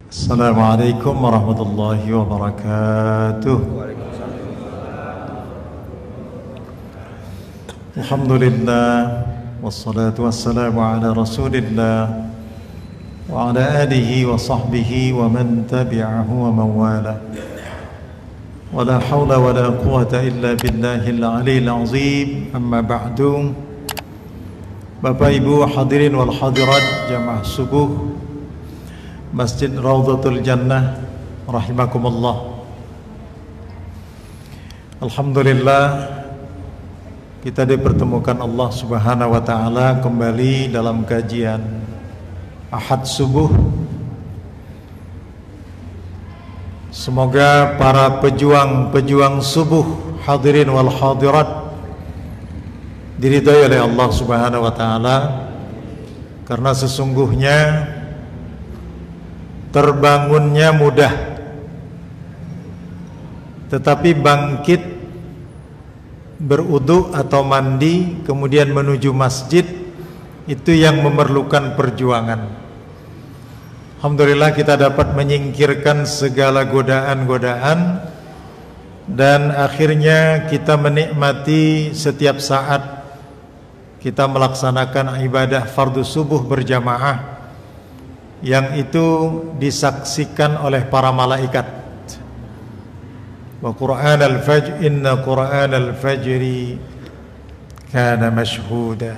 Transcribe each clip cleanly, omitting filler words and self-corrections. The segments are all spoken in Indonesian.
Assalamualaikum warahmatullahi wabarakatuh. Alhamdulillah, wassalatu wassalamu ala rasulillah wa ala alihi wa sahbihi wa man tabi'ahu wa man wala. Wa la hawla wa la quwata illa billahil aliyil azim. Amma ba'du. Bapak Ibu hadirin wal hadirat jamaah subuh Masjid Raudhatul Jannah rahimakumullah. Alhamdulillah, kita dipertemukan Allah Subhanahu wa taala kembali dalam kajian Ahad subuh. Semoga para pejuang-pejuang subuh hadirin wal hadirat diridhai oleh Allah Subhanahu wa taala, karena sesungguhnya terbangunnya mudah, tetapi bangkit berwudu atau mandi kemudian menuju masjid itu yang memerlukan perjuangan. Alhamdulillah kita dapat menyingkirkan segala godaan-godaan dan akhirnya kita menikmati setiap saat kita melaksanakan ibadah fardu subuh berjamaah yang itu disaksikan oleh para malaikat. Wa Qur'an al-fajr, inna Qur'an al-fajri kana mashhuda.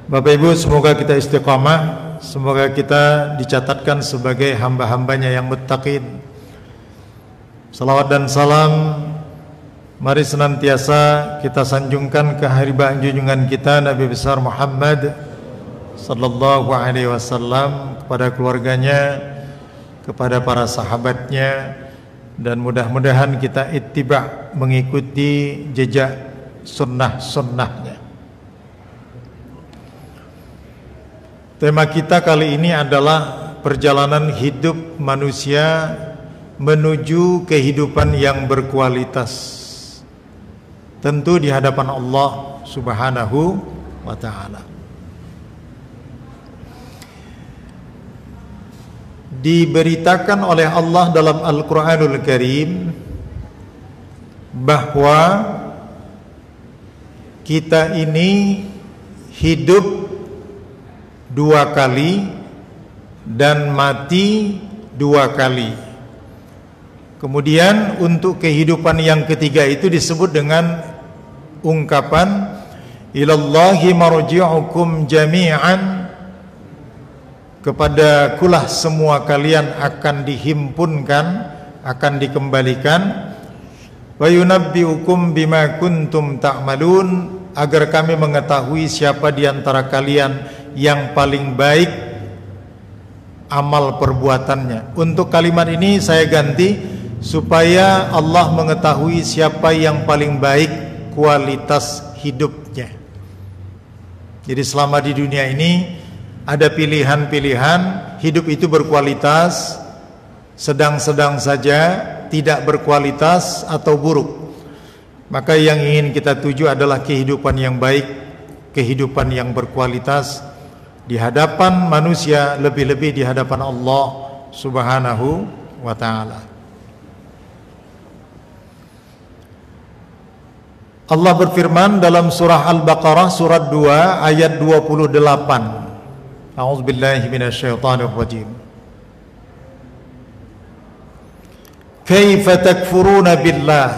Bapak Ibu, semoga kita istiqamah, semoga kita dicatatkan sebagai hamba-hambanya yang muttaqin. Salawat dan salam mari senantiasa kita sanjungkan ke hadirat junjungan kita Nabi besar Muhammad sallallahu alaihi wasallam, kepada keluarganya, kepada para sahabatnya, dan mudah-mudahan kita ittiba' mengikuti jejak sunnah-sunnahnya. Tema kita kali ini adalah perjalanan hidup manusia menuju kehidupan yang berkualitas, tentu di hadapan Allah Subhanahu wa ta'ala. Diberitakan oleh Allah dalam Al-Quranul Karim bahwa kita ini hidup dua kali dan mati dua kali. Kemudian untuk kehidupan yang ketiga itu disebut dengan ungkapan ilallahi marji'ukum jami'an, kepada kulah semua kalian akan dihimpunkan, akan dikembalikan. Wa yunabbi'ukum bima kuntum ta'malun, agar kami mengetahui siapa di antara kalian yang paling baik amal perbuatannya. Untuk kalimat ini saya ganti supaya Allah mengetahui siapa yang paling baik kualitas hidupnya. Jadi selama di dunia ini ada pilihan-pilihan, hidup itu berkualitas, sedang-sedang saja, tidak berkualitas atau buruk. Maka yang ingin kita tuju adalah kehidupan yang baik, kehidupan yang berkualitas di hadapan manusia, lebih-lebih di hadapan Allah Subhanahu wa ta'ala. Allah berfirman dalam surah Al-Baqarah surat 2 ayat 28. A'udzubillahi minasyaitonir rajim. Kaifa takfuruna billah?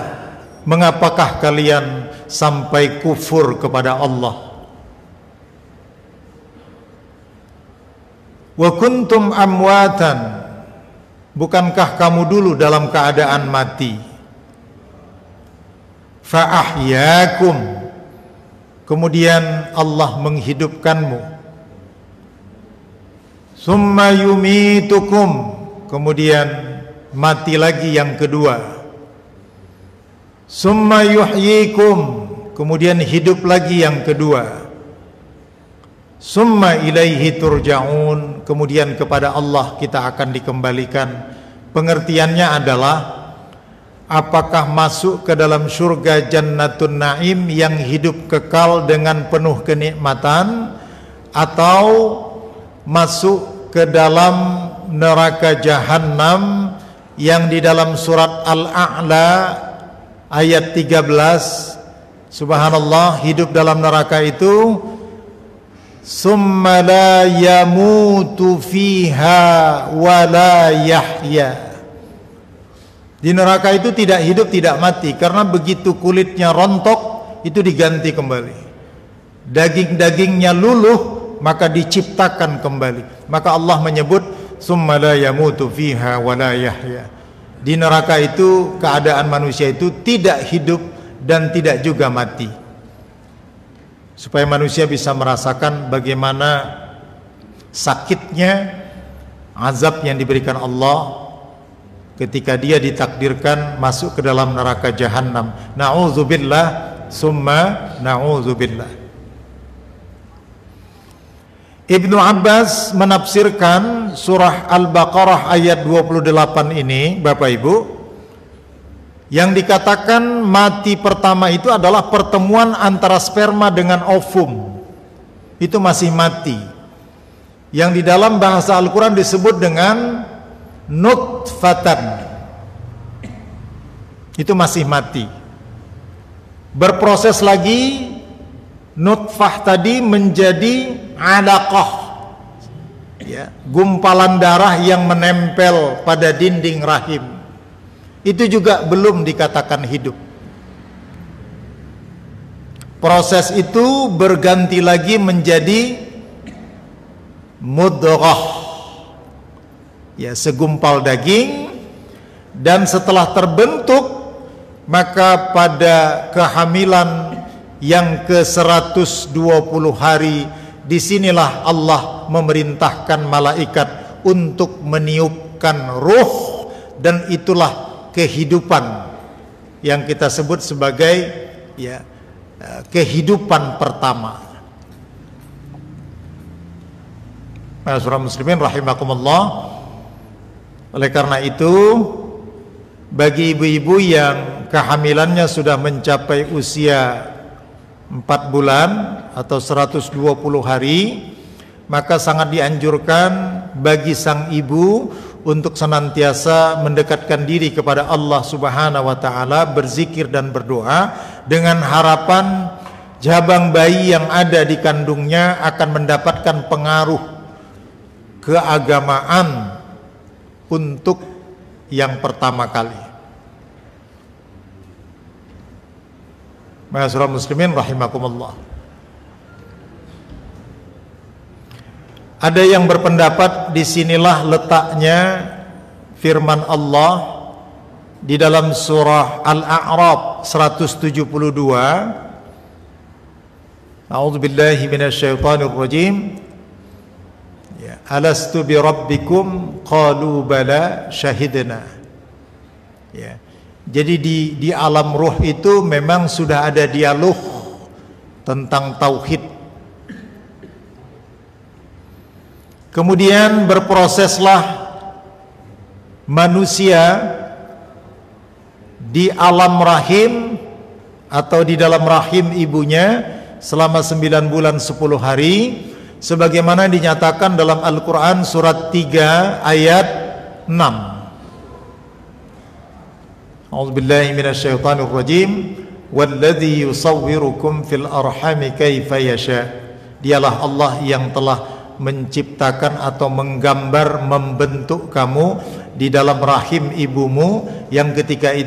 Mengapakah kalian sampai kufur kepada Allah? Wa kuntum amwatan, bukankah kamu dulu dalam keadaan mati? Fa ahyakum, kemudian Allah menghidupkanmu. Summa yumitukum, kemudian mati lagi yang kedua. Summa yuhyikum, kemudian hidup lagi yang kedua. Summa ilaihi turja'un, kemudian kepada Allah kita akan dikembalikan. Pengertiannya adalah apakah masuk ke dalam surga Jannatun Naim yang hidup kekal dengan penuh kenikmatan, atau masuk ke dalam neraka Jahannam yang di dalam surat Al-A'la ayat 13. Subhanallah, hidup dalam neraka itu summa la yamutu fiha wa la yahya. Di neraka itu tidak hidup, tidak mati, karena begitu kulitnya rontok itu diganti kembali, daging-dagingnya luluh maka diciptakan kembali. Maka Allah menyebut summa la yamutu fiha wa la yahya. Di neraka itu keadaan manusia itu tidak hidup dan tidak juga mati, supaya manusia bisa merasakan bagaimana sakitnya azab yang diberikan Allah ketika dia ditakdirkan masuk ke dalam neraka Jahannam. Na'udzubillah summa na'udzubillah. Ibnu Abbas menafsirkan surah Al-Baqarah ayat 28 ini, Bapak Ibu, yang dikatakan mati pertama itu adalah pertemuan antara sperma dengan ovum. Itu masih mati. Yang di dalam bahasa Al-Quran disebut dengan nutfatan. Itu masih mati. Berproses lagi, nutfah tadi menjadi alaqah, ya, gumpalan darah yang menempel pada dinding rahim. Itu juga belum dikatakan hidup. Proses itu berganti lagi menjadi mudghah, ya, segumpal daging. Dan setelah terbentuk, maka pada kehamilan yang ke-120 hari, disinilah Allah memerintahkan malaikat untuk meniupkan ruh, dan itulah kehidupan yang kita sebut sebagai, ya, kehidupan pertama. Ma'asyiral muslimin rahimakumullah. Oleh karena itu, bagi ibu-ibu yang kehamilannya sudah mencapai usia 4 bulan atau 120 hari, maka sangat dianjurkan bagi sang ibu untuk senantiasa mendekatkan diri kepada Allah Subhanahu wa taala, berzikir dan berdoa dengan harapan jabang bayi yang ada di kandungnya akan mendapatkan pengaruh keagamaan untuk yang pertama kali. Ma'asyiral muslimin rahimakumullah. Ada yang berpendapat disinilah letaknya firman Allah di dalam surah Al-A'raf 172. A'udzubillahi minasyaitonir rajim. Ya, alastu bi rabbikum qalu bala syahidna. Ya. Jadi di alam ruh itu memang sudah ada dialog tentang tauhid. Kemudian berproseslah manusia di alam rahim atau di dalam rahim ibunya selama 9 bulan 10 hari, sebagaimana dinyatakan dalam Al-Quran surat 3 ayat 6. A'udzubillahi minasyaitonir rajim. Walladzi yusawwirukum fil arhami kaifa yasha. Dialah Allah yang telah menciptakan atau menggambar, membentuk kamu di dalam rahim ibumu, yang ketika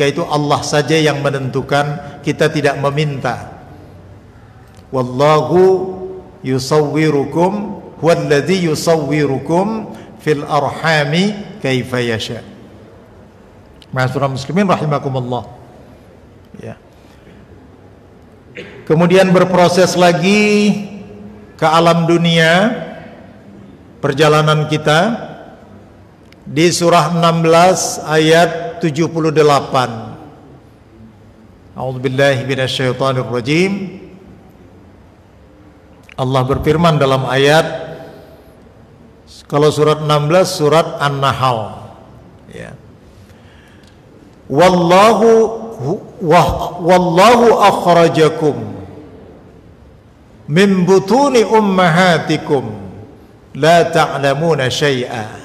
itu Allah saja yang menentukan, kita tidak meminta. Wallahu yusawwirukum, walladzi yusawwirukum fil arhami kaifa yasha. Ma'asyiral muslimin rahimakumullah. Ya. Kemudian berproses lagi ke alam dunia, perjalanan kita di surah 16 ayat 78. A'udzubillahi minasyaitonir rajim. Allah berfirman dalam ayat, kalau surat 16 surat An-Nahl, ya. Wallahu akhrajakum min butuni ummahatikum la ta'lamuna syai'a.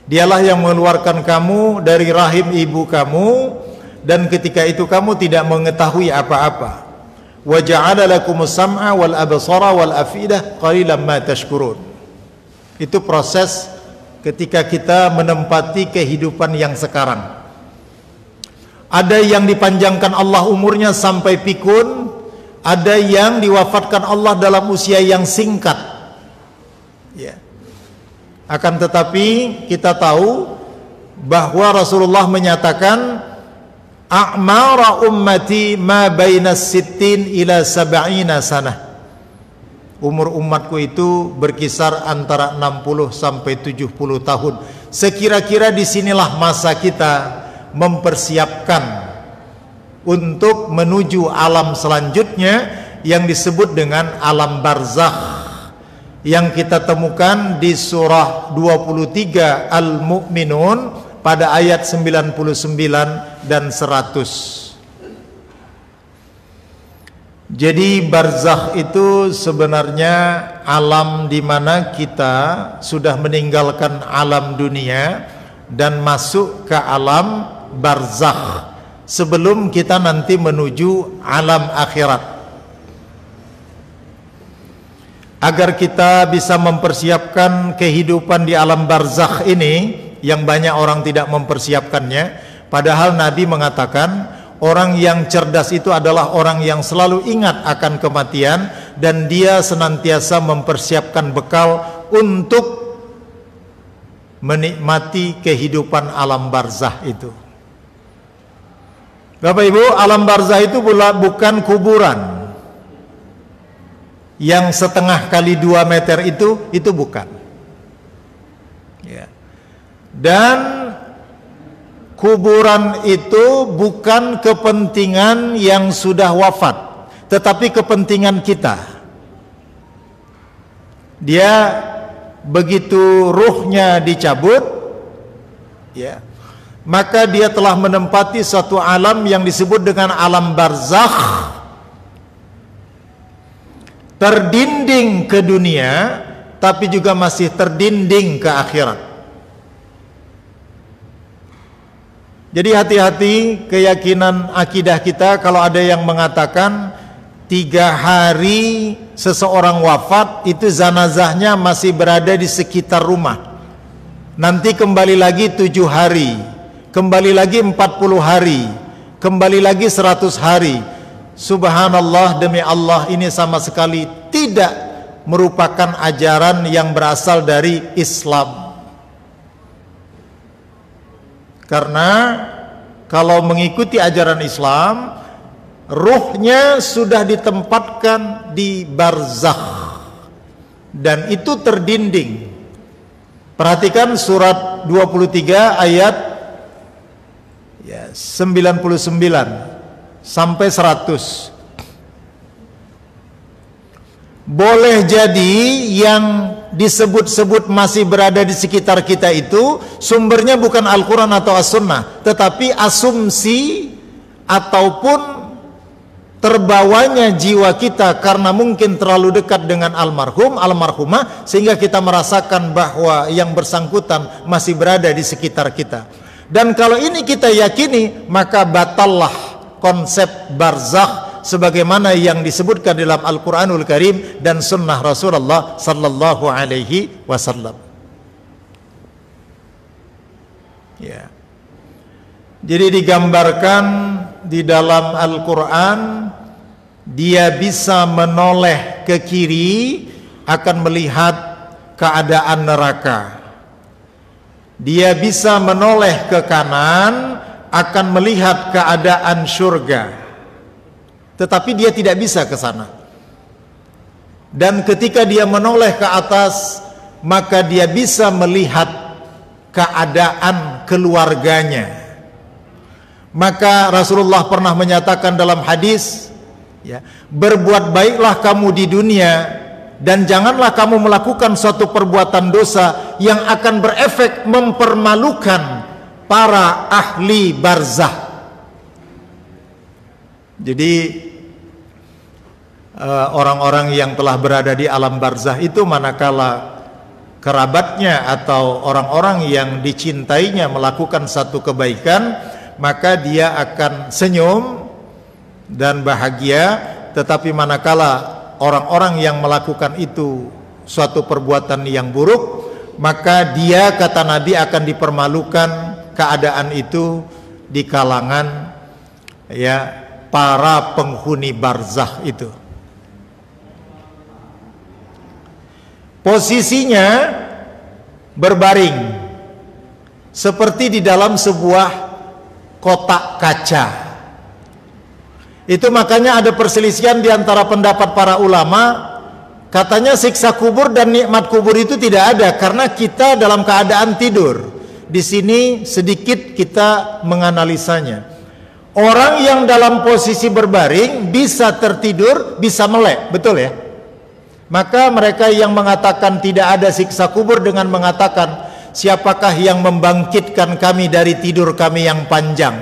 Dialah yang mengeluarkan kamu dari rahim ibu kamu, dan ketika itu kamu tidak mengetahui apa-apa. Wa ja'ala lakumus sam'a wal absara wal afidah qalilan ma tashkurun. Itu proses ketika kita menempati kehidupan yang sekarang. Ada yang dipanjangkan Allah umurnya sampai pikun, ada yang diwafatkan Allah dalam usia yang singkat. Ya. Akan tetapi kita tahu bahwa Rasulullah menyatakan a'mara ummati ma baina sittin ila sab'ina sanah. Umur umatku itu berkisar antara 60 sampai 70 tahun. Sekira-kira disinilah masa kita mempersiapkan untuk menuju alam selanjutnya yang disebut dengan alam barzakh, yang kita temukan di surah 23 Al-Mu'minun pada ayat 99 dan 100. Jadi barzakh itu sebenarnya alam di mana kita sudah meninggalkan alam dunia dan masuk ke alam barzakh sebelum kita nanti menuju alam akhirat. Agar kita bisa mempersiapkan kehidupan di alam barzakh ini, yang banyak orang tidak mempersiapkannya, padahal Nabi mengatakan orang yang cerdas itu adalah orang yang selalu ingat akan kematian dan dia senantiasa mempersiapkan bekal untuk menikmati kehidupan alam barzakh itu. Bapak Ibu, alam barzakh itu bukan kuburan yang setengah kali 2 meter itu bukan. Ya. Dan kuburan itu bukan kepentingan yang sudah wafat, tetapi kepentingan kita. Dia begitu ruhnya dicabut, ya, maka dia telah menempati suatu alam yang disebut dengan alam barzakh, terdinding ke dunia tapi juga masih terdinding ke akhirat. Jadi hati-hati keyakinan akidah kita kalau ada yang mengatakan 3 hari seseorang wafat itu zanazahnya masih berada di sekitar rumah, nanti kembali lagi 7 hari, kembali lagi 40 hari, kembali lagi 100 hari. Subhanallah, demi Allah, ini sama sekali tidak merupakan ajaran yang berasal dari Islam. Karena kalau mengikuti ajaran Islam, ruhnya sudah ditempatkan di barzakh dan itu terdinding. Perhatikan surat 23 ayat 99 sampai 100. Boleh jadi yang disebut-sebut masih berada di sekitar kita itu sumbernya bukan Al-Quran atau As-Sunnah, tetapi asumsi ataupun terbawanya jiwa kita karena mungkin terlalu dekat dengan almarhum, almarhumah, sehingga kita merasakan bahwa yang bersangkutan masih berada di sekitar kita. Dan kalau ini kita yakini, maka batallah konsep barzakh sebagaimana yang disebutkan dalam Al-Quranul Karim dan Sunnah Rasulullah Sallallahu Alaihi Wasallam. Ya. Jadi digambarkan di dalam Al-Quran, dia bisa menoleh ke kiri akan melihat keadaan neraka. Dia bisa menoleh ke kanan akan melihat keadaan surga. Tetapi dia tidak bisa ke sana. Dan ketika dia menoleh ke atas, maka dia bisa melihat keadaan keluarganya. Maka Rasulullah pernah menyatakan dalam hadis, ya, berbuat baiklah kamu di dunia dan janganlah kamu melakukan suatu perbuatan dosa yang akan berefek mempermalukan para ahli barzakh. Jadi orang-orang yang telah berada di alam barzakh itu manakala kerabatnya atau orang-orang yang dicintainya melakukan satu kebaikan, maka dia akan senyum dan bahagia. Tetapi manakala orang-orang yang melakukan itu suatu perbuatan yang buruk, maka dia, kata Nabi, akan dipermalukan keadaan itu di kalangan para penghuni barzakh itu. Posisinya berbaring seperti di dalam sebuah kotak kaca. Itu makanya ada perselisihan di antara pendapat para ulama. Katanya siksa kubur dan nikmat kubur itu tidak ada karena kita dalam keadaan tidur. Di sini sedikit kita menganalisanya. Orang yang dalam posisi berbaring bisa tertidur, bisa melek, betul ya? Maka mereka yang mengatakan tidak ada siksa kubur dengan mengatakan, siapakah yang membangkitkan kami dari tidur kami yang panjang?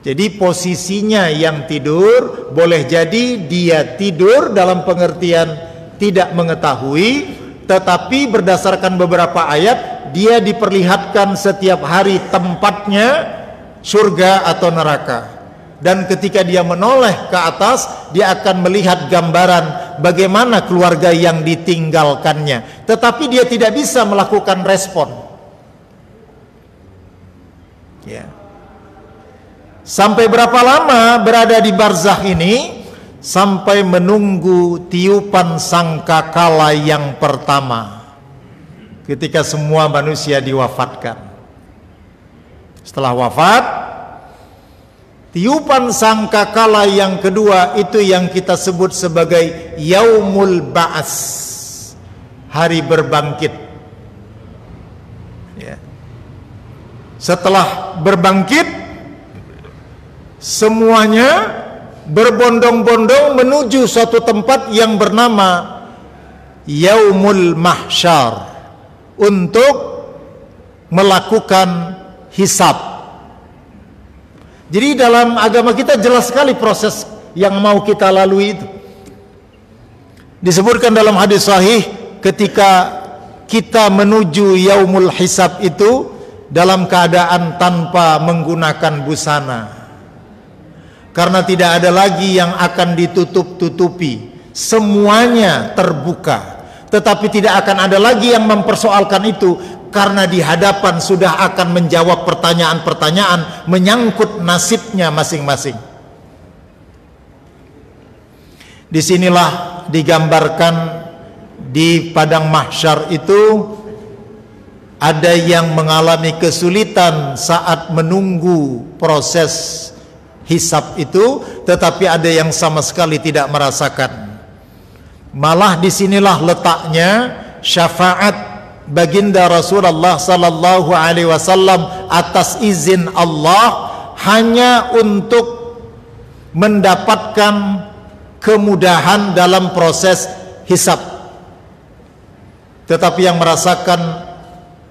Jadi posisinya yang tidur, boleh jadi dia tidur dalam pengertian tidak mengetahui, tetapi berdasarkan beberapa ayat dia diperlihatkan setiap hari tempatnya surga atau neraka. Dan ketika dia menoleh ke atas, dia akan melihat gambaran bagaimana keluarga yang ditinggalkannya. Tetapi dia tidak bisa melakukan respon. Ya. Sampai berapa lama berada di barzakh ini? Sampai menunggu tiupan sangkakala yang pertama, ketika semua manusia diwafatkan. Setelah wafat, tiupan sangkakala yang kedua itu yang kita sebut sebagai Yaumul Ba'as, hari berbangkit. Ya. Setelah berbangkit, semuanya berbondong-bondong menuju suatu tempat yang bernama Yaumul Mahsyar untuk melakukan hisab. Jadi dalam agama kita jelas sekali proses yang mau kita lalui itu. Disebutkan dalam hadis sahih, ketika kita menuju yaumul hisab itu dalam keadaan tanpa menggunakan busana. Karena tidak ada lagi yang akan ditutup-tutupi, semuanya terbuka. Tetapi tidak akan ada lagi yang mempersoalkan itu, karena di hadapan sudah akan menjawab pertanyaan-pertanyaan menyangkut nasibnya masing-masing. Disinilah digambarkan di padang mahsyar itu ada yang mengalami kesulitan saat menunggu proses hisab itu, tetapi ada yang sama sekali tidak merasakan. Malah disinilah letaknya syafaat baginda Rasulullah sallallahu alaihi wasallam atas izin Allah, hanya untuk mendapatkan kemudahan dalam proses hisab. Tetapi yang merasakan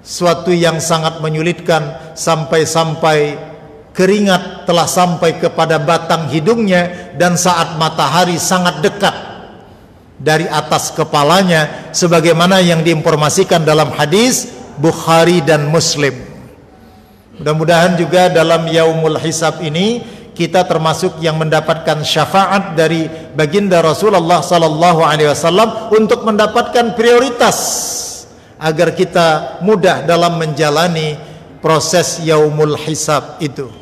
suatu yang sangat menyulitkan, sampai-sampai keringat telah sampai kepada batang hidungnya, dan saat matahari sangat dekat dari atas kepalanya, sebagaimana yang diinformasikan dalam hadis Bukhari dan Muslim. Mudah-mudahan juga dalam yaumul hisab ini kita termasuk yang mendapatkan syafaat dari baginda Rasulullah sallallahu alaihi wasallam untuk mendapatkan prioritas agar kita mudah dalam menjalani proses yaumul hisab itu.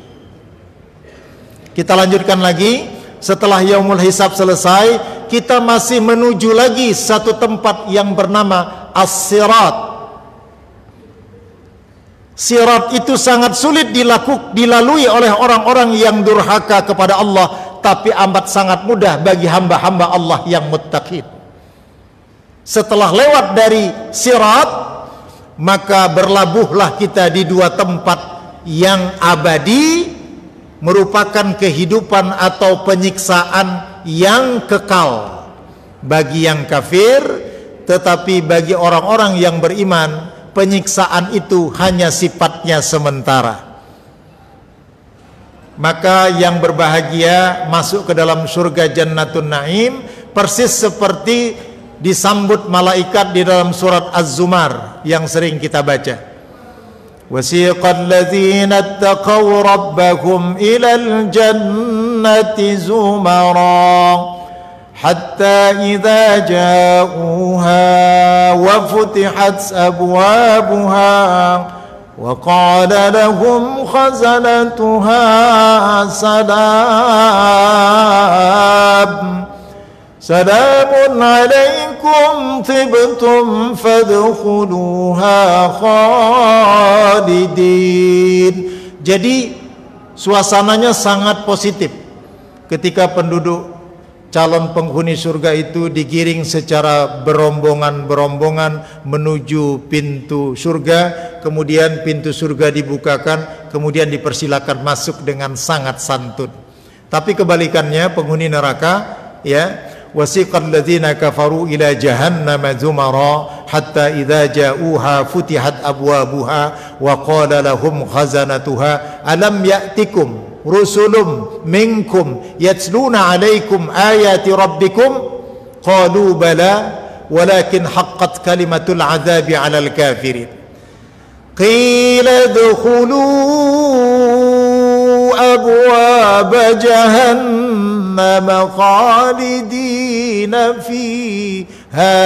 Kita lanjutkan lagi. Setelah yaumul hisab selesai, kita masih menuju lagi satu tempat yang bernama As-Sirat. Sirat itu sangat sulit dilalui oleh orang-orang yang durhaka kepada Allah, tapi amat sangat mudah bagi hamba-hamba Allah yang muttaqin. Setelah lewat dari Sirat, maka berlabuhlah kita di dua tempat yang abadi, merupakan kehidupan atau penyiksaan yang kekal bagi yang kafir. Tetapi bagi orang-orang yang beriman, penyiksaan itu hanya sifatnya sementara. Maka yang berbahagia masuk ke dalam surga Jannatun Naim, persis seperti disambut malaikat di dalam surat Az-Zumar yang sering kita baca. Wasiqal ladzina ittaqaw rabbahum ilal jannati zumara hatta idza ja'uha wa futihat abwabuha wa qala lahum khazanatuha salamun alaikum tibtum fadkhuluha khalidin. Jadi suasananya sangat positif ketika penduduk calon penghuni surga itu digiring secara berombongan-berombongan menuju pintu surga, kemudian pintu surga dibukakan, kemudian dipersilakan masuk dengan sangat santun. Tapi kebalikannya penghuni neraka, ya, wasiqal ladzina kafaru ila jahannam zumara hatta idza ja'uha futihat abwabuha wa qala lahum khazanatuha alam ya'tikum rusulum minkum yatluna alaikum ayati rabbikum qalu bala walakin haqqat kalimatul azabi 'alal kafirin qila dukhulu abwaab jahannam khalidina fiha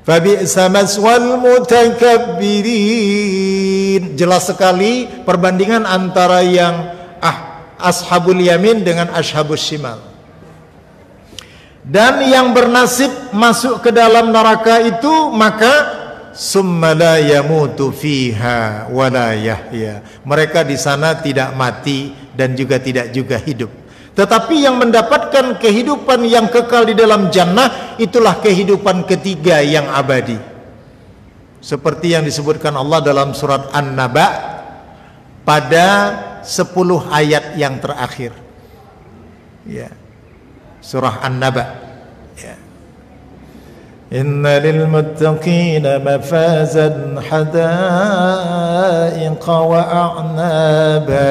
fabi'sa maswal mutakabbirin. Jelas sekali perbandingan antara yang ashabul yamin dengan ashabus shimal. Dan yang bernasib masuk ke dalam neraka itu maka summa la yamutu fiha wa la yahya. Mereka di sana tidak mati dan juga tidak juga hidup. Tetapi yang mendapatkan kehidupan yang kekal di dalam jannah itulah kehidupan ketiga yang abadi. Seperti yang disebutkan Allah dalam surat An-Naba pada 10 ayat yang terakhir. Ya. Surah An-Naba. Ya. Inna lil muttaqina mafazan hadaiqa wa a'naba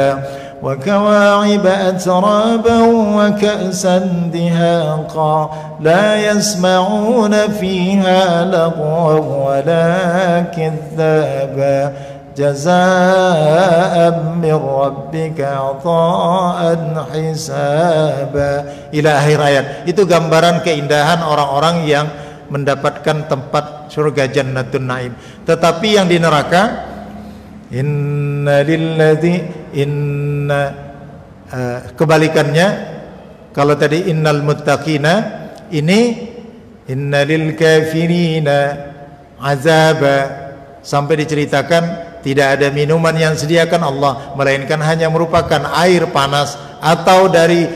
وكواعب أترابا وكأسا دهاقا لا يسمعون فيها لغوا ولا كذابا جزاء من ربك عطاء حسابا إلى akhir ayat. Itu gambaran keindahan orang-orang yang mendapatkan tempat surga Jannatun Naim. Tetapi yang di neraka, kebalikannya. Kalau tadi innal muttaqina, ini innalil kafirina azaba, sampai diceritakan tidak ada minuman yang disediakan Allah melainkan hanya merupakan air panas atau dari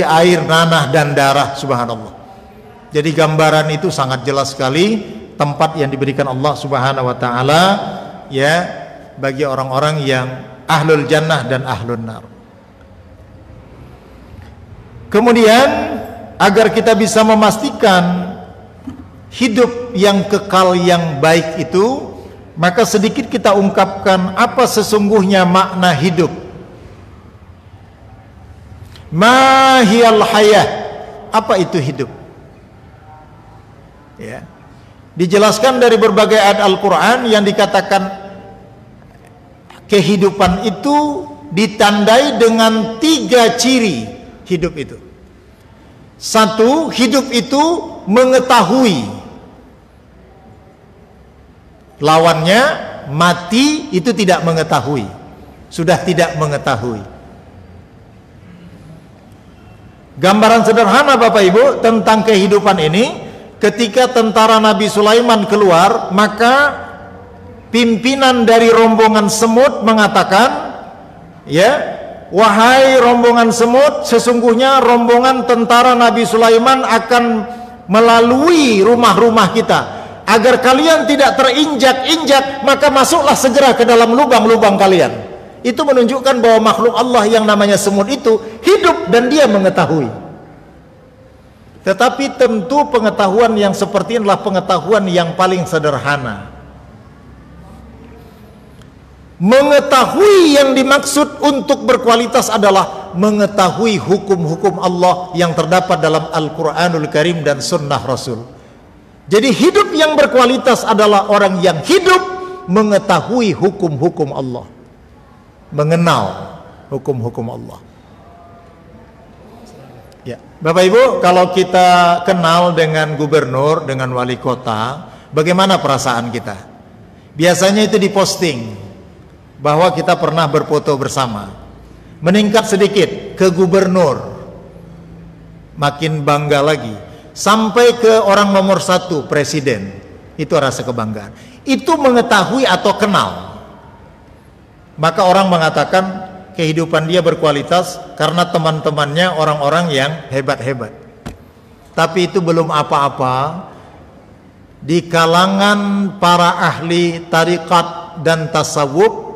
air nanah dan darah. Subhanallah. Jadi gambaran itu sangat jelas sekali tempat yang diberikan Allah Subhanahu wa taala, ya, bagi orang-orang yang ahlul jannah dan ahlun nar. Kemudian agar kita bisa memastikan hidup yang kekal yang baik itu, maka sedikit kita ungkapkan apa sesungguhnya makna hidup. Ma hiyal hayah, apa itu hidup? Ya. Dijelaskan dari berbagai ayat Al-Qur'an yang dikatakan kehidupan itu ditandai dengan 3 ciri hidup itu. 1, hidup itu mengetahui. Lawannya mati itu tidak mengetahui. Sudah tidak mengetahui. Gambaran sederhana Bapak Ibu tentang kehidupan ini, ketika tentara Nabi Sulaiman keluar, maka pimpinan dari rombongan semut mengatakan, ya, wahai rombongan semut, sesungguhnya rombongan tentara Nabi Sulaiman akan melalui rumah-rumah kita. Agar kalian tidak terinjak-injak, maka masuklah segera ke dalam lubang-lubang kalian. Itu menunjukkan bahwa makhluk Allah yang namanya semut itu hidup dan dia mengetahui. Tetapi tentu pengetahuan yang seperti ini adalah pengetahuan yang paling sederhana. Mengetahui yang dimaksud untuk berkualitas adalah mengetahui hukum-hukum Allah yang terdapat dalam Al-Quranul Karim dan Sunnah Rasul. Jadi hidup yang berkualitas adalah orang yang hidup mengetahui hukum-hukum Allah, mengenal hukum-hukum Allah. Ya, Bapak Ibu, kalau kita kenal dengan gubernur, dengan wali kota, bagaimana perasaan kita? Biasanya itu diposting bahwa kita pernah berfoto bersama. Meningkat sedikit ke gubernur, makin bangga lagi. Sampai ke orang nomor 1, presiden, itu rasa kebanggaan. Itu mengetahui atau kenal. Maka orang mengatakan kehidupan dia berkualitas karena teman-temannya orang-orang yang hebat-hebat. Tapi itu belum apa-apa. Di kalangan para ahli tarikat dan tasawuf,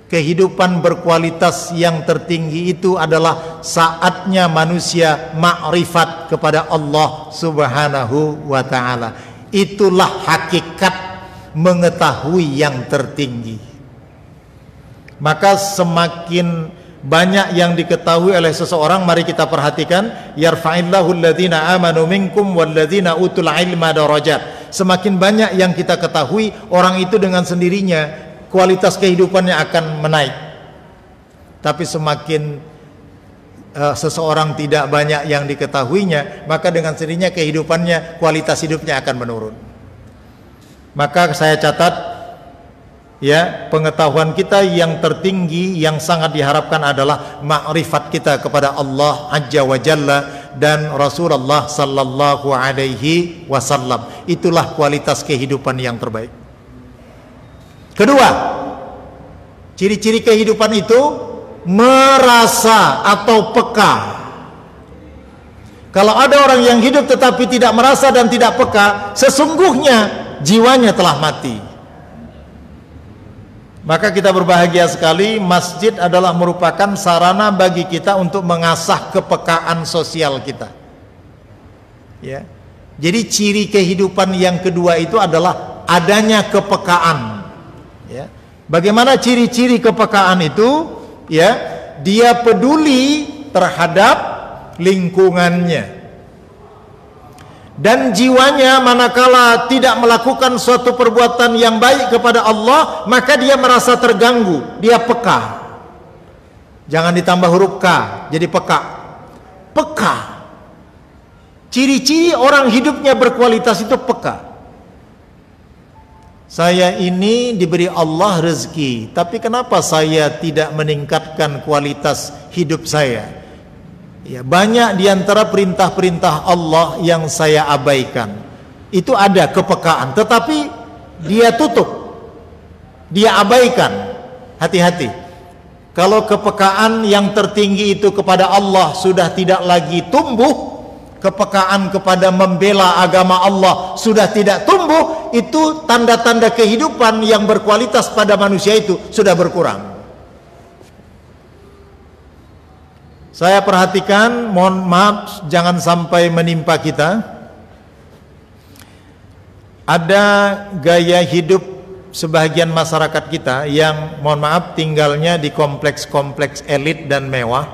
kehidupan berkualitas yang tertinggi itu adalah saatnya manusia ma'rifat kepada Allah Subhanahu wa ta'ala. Itulah hakikat mengetahui yang tertinggi. Maka semakin banyak yang diketahui oleh seseorang, mari kita perhatikan, yarfa'illahu alladhina amanu minkum walladhina utul ilma darajat. Semakin banyak yang kita ketahui, orang itu dengan sendirinya kualitas kehidupannya akan menaik. Tapi semakin seseorang tidak banyak yang diketahuinya, maka dengan sendirinya kehidupannya, kualitas hidupnya akan menurun. Maka saya catat, ya, pengetahuan kita yang tertinggi yang sangat diharapkan adalah ma'rifat kita kepada Allah Azza wa Jalla dan Rasulullah sallallahu alaihi wasallam. Itulah kualitas kehidupan yang terbaik. Kedua, ciri-ciri kehidupan itu merasa atau peka. Kalau ada orang yang hidup tetapi tidak merasa dan tidak peka, sesungguhnya jiwanya telah mati. Maka kita berbahagia sekali, masjid adalah merupakan sarana bagi kita untuk mengasah kepekaan sosial kita. Ya. Jadi ciri kehidupan yang kedua itu adalah adanya kepekaan. Ya. Bagaimana ciri-ciri kepekaan itu? Ya, dia peduli terhadap lingkungannya, dan jiwanya manakala tidak melakukan suatu perbuatan yang baik kepada Allah, maka dia merasa terganggu, dia peka. Jangan ditambah huruf K, jadi peka. Peka. Ciri-ciri orang hidupnya berkualitas itu peka. Saya ini diberi Allah rezeki, tapi kenapa saya tidak meningkatkan kualitas hidup saya? Ya, banyak diantara perintah-perintah Allah yang saya abaikan. Itu ada kepekaan, tetapi dia tutup, dia abaikan. Hati-hati. Kalau kepekaan yang tertinggi itu kepada Allah sudah tidak lagi tumbuh, kepekaan kepada membela agama Allah sudah tidak tumbuh, itu tanda-tanda kehidupan yang berkualitas pada manusia itu sudah berkurang. Saya perhatikan, mohon maaf jangan sampai menimpa kita, ada gaya hidup sebagian masyarakat kita yang mohon maaf tinggalnya di kompleks-kompleks elit dan mewah.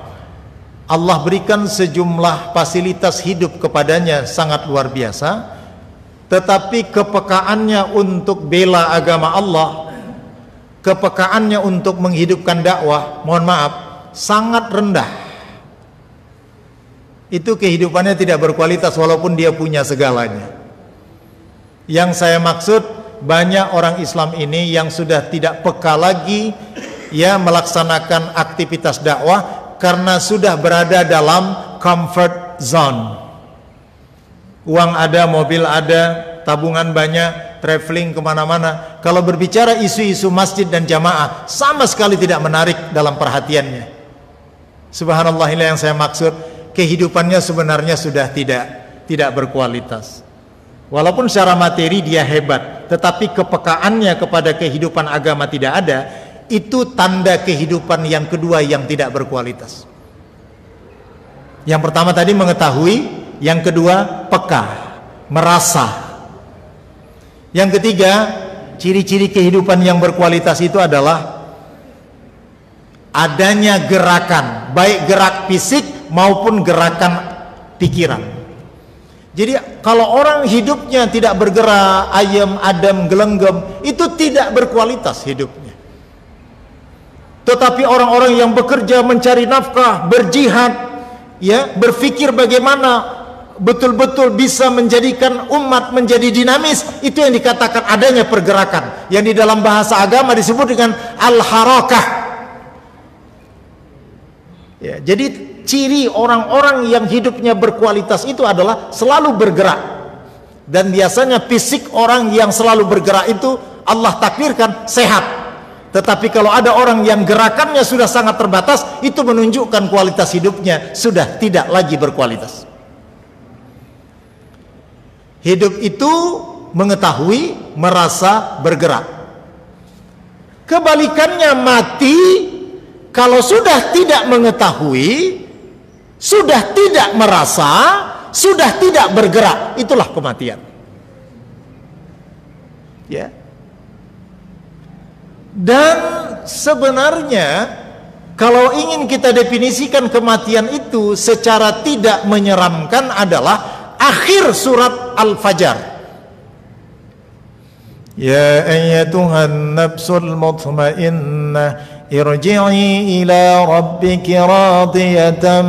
Allah berikan sejumlah fasilitas hidup kepadanya sangat luar biasa, tetapi kepekaannya untuk bela agama Allah, kepekaannya untuk menghidupkan dakwah, mohon maaf, sangat rendah. Itu kehidupannya tidak berkualitas walaupun dia punya segalanya. Yang saya maksud, banyak orang Islam ini yang sudah tidak peka lagi ya melaksanakan aktivitas dakwah karena sudah berada dalam comfort zone. Uang ada, mobil ada, tabungan banyak, traveling kemana-mana. Kalau berbicara isu-isu masjid dan jamaah, sama sekali tidak menarik dalam perhatiannya. Subhanallah, ini yang saya maksud. Kehidupannya sebenarnya sudah tidak berkualitas. Walaupun secara materi dia hebat, tetapi kepekaannya kepada kehidupan agama tidak ada. Itu tanda kehidupan yang kedua yang tidak berkualitas. Yang pertama tadi mengetahui, yang kedua peka, merasa. Yang ketiga, ciri-ciri kehidupan yang berkualitas itu adalah adanya gerakan, baik gerak fisik maupun gerakan pikiran. Jadi kalau orang hidupnya tidak bergerak, ayam, adem, gelenggem, itu tidak berkualitas hidupnya. Tetapi orang-orang yang bekerja, mencari nafkah, berjihad, ya, berpikir bagaimana betul-betul bisa menjadikan umat menjadi dinamis, itu yang dikatakan adanya pergerakan, yang di dalam bahasa agama disebut dengan al-harakah. Ya, jadi ciri orang-orang yang hidupnya berkualitas itu adalah selalu bergerak. Dan biasanya fisik orang yang selalu bergerak itu Allah takdirkan sehat. Tetapi kalau ada orang yang gerakannya sudah sangat terbatas, itu menunjukkan kualitas hidupnya sudah tidak lagi berkualitas. Hidup itu mengetahui, merasa, bergerak. Kebalikannya mati, kalau sudah tidak mengetahui, sudah tidak merasa, sudah tidak bergerak, itulah kematian. Ya. Dan sebenarnya kalau ingin kita definisikan kematian itu secara tidak menyeramkan adalah akhir surat Al-Fajr. Ya ayyatuhan nafsul mutmainnah irji'i ila rabbiki radiyatan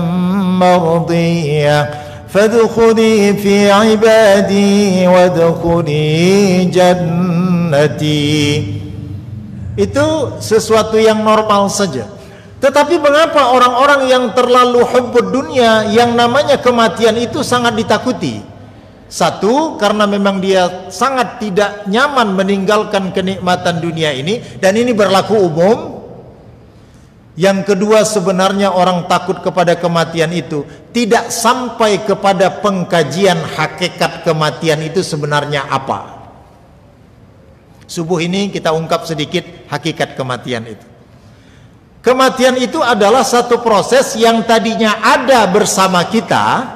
mardiyah fadkhuli fi ibadi wadkhuli jannati. Itu sesuatu yang normal saja. Tetapi mengapa orang-orang yang terlalu hubbud dunia, yang namanya kematian itu sangat ditakuti? Satu, karena memang dia sangat tidak nyaman meninggalkan kenikmatan dunia ini, dan ini berlaku umum. Yang kedua, sebenarnya orang takut kepada kematian itu tidak sampai kepada pengkajian hakikat kematian itu sebenarnya apa. Subuh ini kita ungkap sedikit hakikat kematian itu. Kematian itu adalah satu proses yang tadinya ada bersama kita,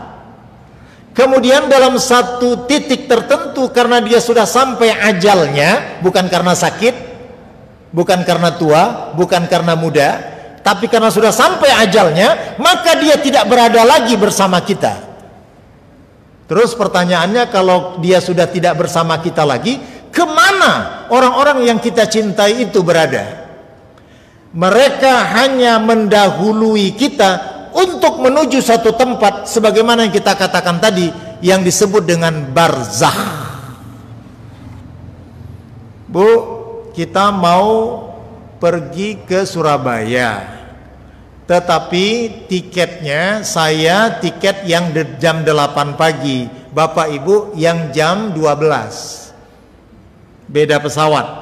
kemudian dalam satu titik tertentu karena dia sudah sampai ajalnya, bukan karena sakit, bukan karena tua, bukan karena muda, tapi karena sudah sampai ajalnya, maka dia tidak berada lagi bersama kita. Terus pertanyaannya, kalau dia sudah tidak bersama kita lagi, kemana orang-orang yang kita cintai itu berada? Mereka hanya mendahului kita untuk menuju satu tempat sebagaimana yang kita katakan tadi, yang disebut dengan barzakh. Bu, kita mau pergi ke Surabaya, tetapi tiketnya saya tiket yang jam 8 pagi, Bapak Ibu yang jam 12, beda pesawat.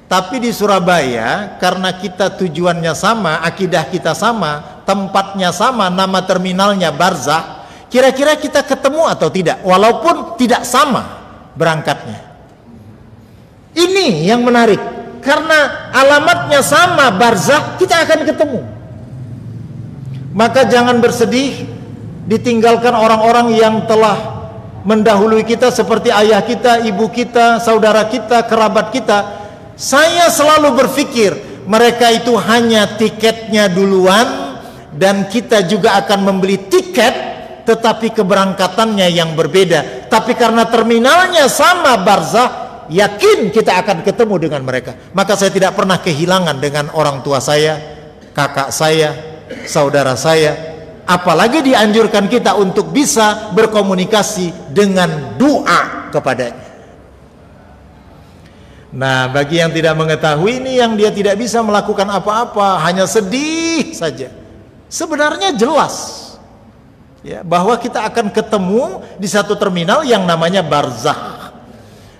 Tapi di Surabaya, karena kita tujuannya sama, akidah kita sama, tempatnya sama, nama terminalnya barzakh, kira-kira kita ketemu atau tidak, walaupun tidak sama berangkatnya. Ini yang menarik, karena alamatnya sama, barzakh, kita akan ketemu. Maka jangan bersedih ditinggalkan orang-orang yang telah mendahului kita, seperti ayah kita, ibu kita, saudara kita, kerabat kita. Saya selalu berpikir mereka itu hanya tiketnya duluan, dan kita juga akan membeli tiket, tetapi keberangkatannya yang berbeda. Tapi karena terminalnya sama, barzakh, yakin kita akan ketemu dengan mereka. Maka saya tidak pernah kehilangan dengan orang tua saya, kakak saya, saudara saya. Apalagi dianjurkan kita untuk bisa berkomunikasi dengan doa kepadanya. Nah, bagi yang tidak mengetahui ini, yang dia tidak bisa melakukan apa-apa, hanya sedih saja. Sebenarnya jelas ya, bahwa kita akan ketemu di satu terminal yang namanya barzakh.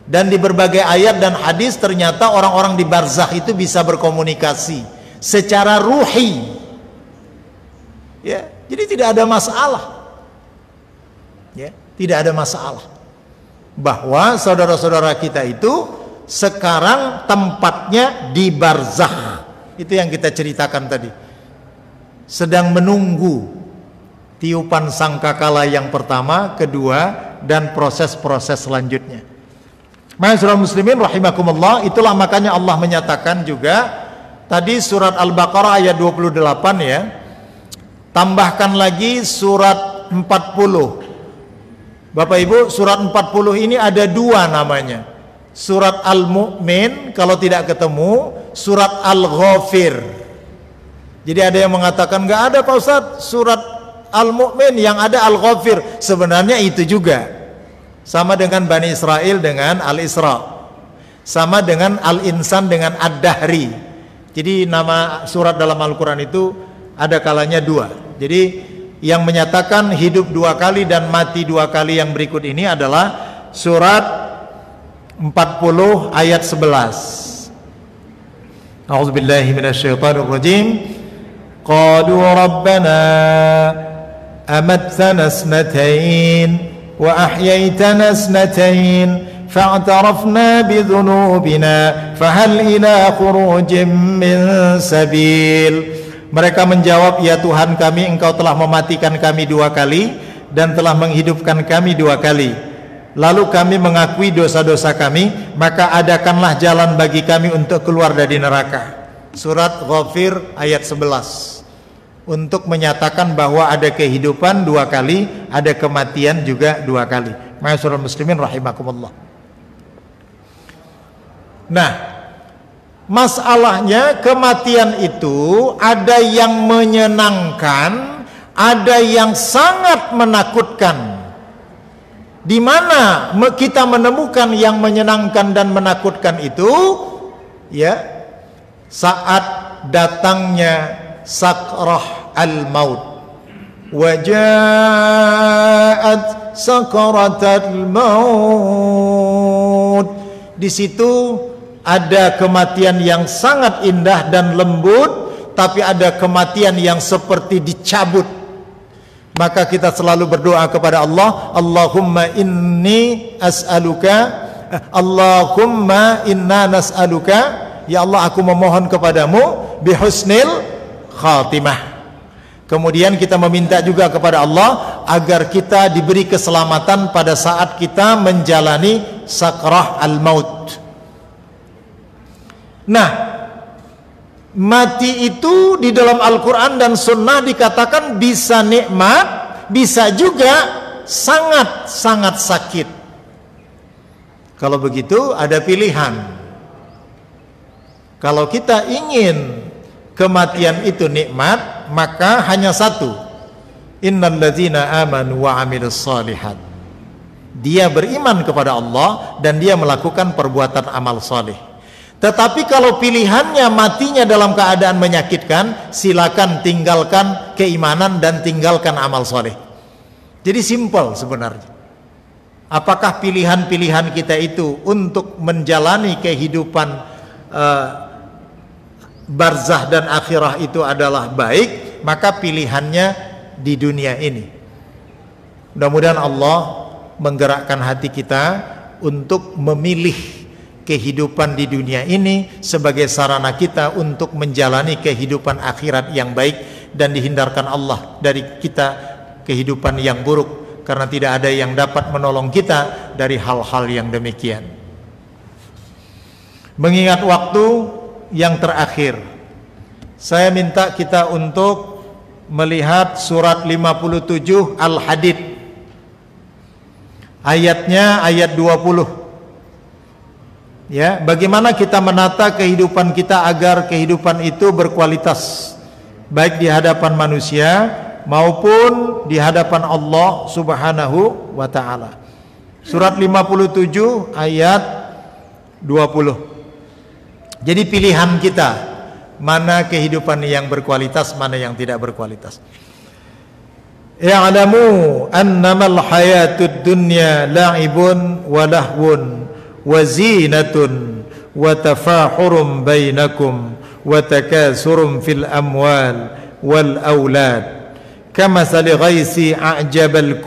Dan di berbagai ayat dan hadis ternyata orang-orang di barzakh itu bisa berkomunikasi secara ruhi. Ya, jadi tidak ada masalah. Ya, tidak ada masalah bahwa saudara-saudara kita itu sekarang tempatnya di barzakh. Itu yang kita ceritakan tadi, sedang menunggu tiupan sangkakala yang pertama, kedua, dan proses-proses selanjutnya. Ma'asyiral muslimin rahimakumullah, itulah makanya Allah menyatakan juga Tadi surat Al-Baqarah ayat 28 ya. Tambahkan lagi surat 40. Bapak Ibu, surat 40 ini ada dua namanya. Surat Al-Mu'min kalau tidak ketemu, surat Al-Ghafir. Jadi ada yang mengatakan enggak ada Pak Ustadz surat Al-Mu'min, yang ada Al-Ghafir. Sebenarnya itu juga. Sama dengan Bani Israel dengan Al-Isra. Sama dengan Al-Insan dengan Ad-Dahri. Jadi nama surat dalam Al-Quran itu ada kalanya dua. Jadi yang menyatakan hidup dua kali dan mati dua kali yang berikut ini adalah surat 40 ayat 11. A'udzubillahi minasyaitonirrajim. Qalu rabbana amattana isnatain wa ahyaitana isnatain fa'tarafna bidhunubina fahal ila khurujin min sabil. Mereka menjawab, ya Tuhan kami, Engkau telah mematikan kami dua kali dan telah menghidupkan kami dua kali. Lalu kami mengakui dosa-dosa kami, maka adakanlah jalan bagi kami untuk keluar dari neraka. Surat Ghafir ayat 11. Untuk menyatakan bahwa ada kehidupan dua kali, ada kematian juga dua kali. Ma'asyiral muslimin rahimakumullah. Nah, masalahnya kematian itu ada yang menyenangkan, ada yang sangat menakutkan. Di mana kita menemukan yang menyenangkan dan menakutkan itu? Ya, saat datangnya sakrah al-maut. Waja'at sakratul maut. Di situ ada kematian yang sangat indah dan lembut, tapi ada kematian yang seperti dicabut. Maka kita selalu berdoa kepada Allah, Allahumma inni as'aluka, Allahumma inna nas'aluka, ya Allah aku memohon kepadamu bihusnil khatimah. Kemudian kita meminta juga kepada Allah agar kita diberi keselamatan pada saat kita menjalani sakrah al-maut. Nah, mati itu di dalam Al-Quran dan Sunnah dikatakan bisa nikmat, bisa juga sangat-sangat sakit. Kalau begitu ada pilihan. Kalau kita ingin kematian itu nikmat, maka hanya satu. Innal ladzina amanu wa amilus shalihat. Dia beriman kepada Allah dan dia melakukan perbuatan amal saleh. Tetapi kalau pilihannya matinya dalam keadaan menyakitkan, silakan tinggalkan keimanan dan tinggalkan amal soleh. Jadi simpel sebenarnya. Apakah pilihan-pilihan kita itu untuk menjalani kehidupan barzah dan akhirah itu adalah baik, maka pilihannya di dunia ini. Mudah-mudahan Allah menggerakkan hati kita untuk memilih kehidupan di dunia ini sebagai sarana kita untuk menjalani kehidupan akhirat yang baik dan dihindarkan Allah dari kita kehidupan yang buruk, karena tidak ada yang dapat menolong kita dari hal-hal yang demikian. Mengingat waktu yang terakhir, saya minta kita untuk melihat surat 57 Al-Hadid, ayatnya ayat 20. Ya, bagaimana kita menata kehidupan kita agar kehidupan itu berkualitas, baik di hadapan manusia maupun di hadapan Allah Subhanahu wa taala. Surat 57 ayat 20. Jadi pilihan kita, mana kehidupan yang berkualitas, mana yang tidak berkualitas. I'lamu annamal hayatud dunya la'ibun wa lahwun wa zinatun wa tafahurum bainakum wa takasurum fil amwal wal aulad kamathali ghaisi a'jabal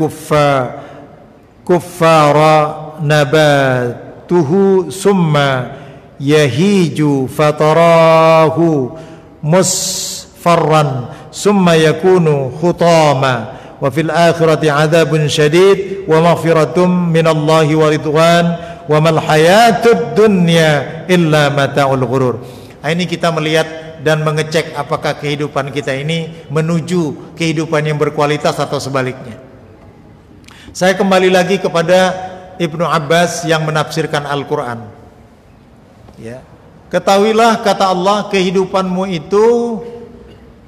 kuffara nabatuhu summa yahiju fatarahu musfarran summa yakunu khutama wa fil akhirati adzabun syadid wa maghfiratum minallahi wa ridwan wa mal hayatud dunya illa mata'ul ghurur. Ini kita melihat dan mengecek apakah kehidupan kita ini menuju kehidupan yang berkualitas atau sebaliknya. Saya kembali lagi kepada Ibnu Abbas yang menafsirkan Al-Quran. Ya. Ketahuilah, kata Allah, kehidupanmu itu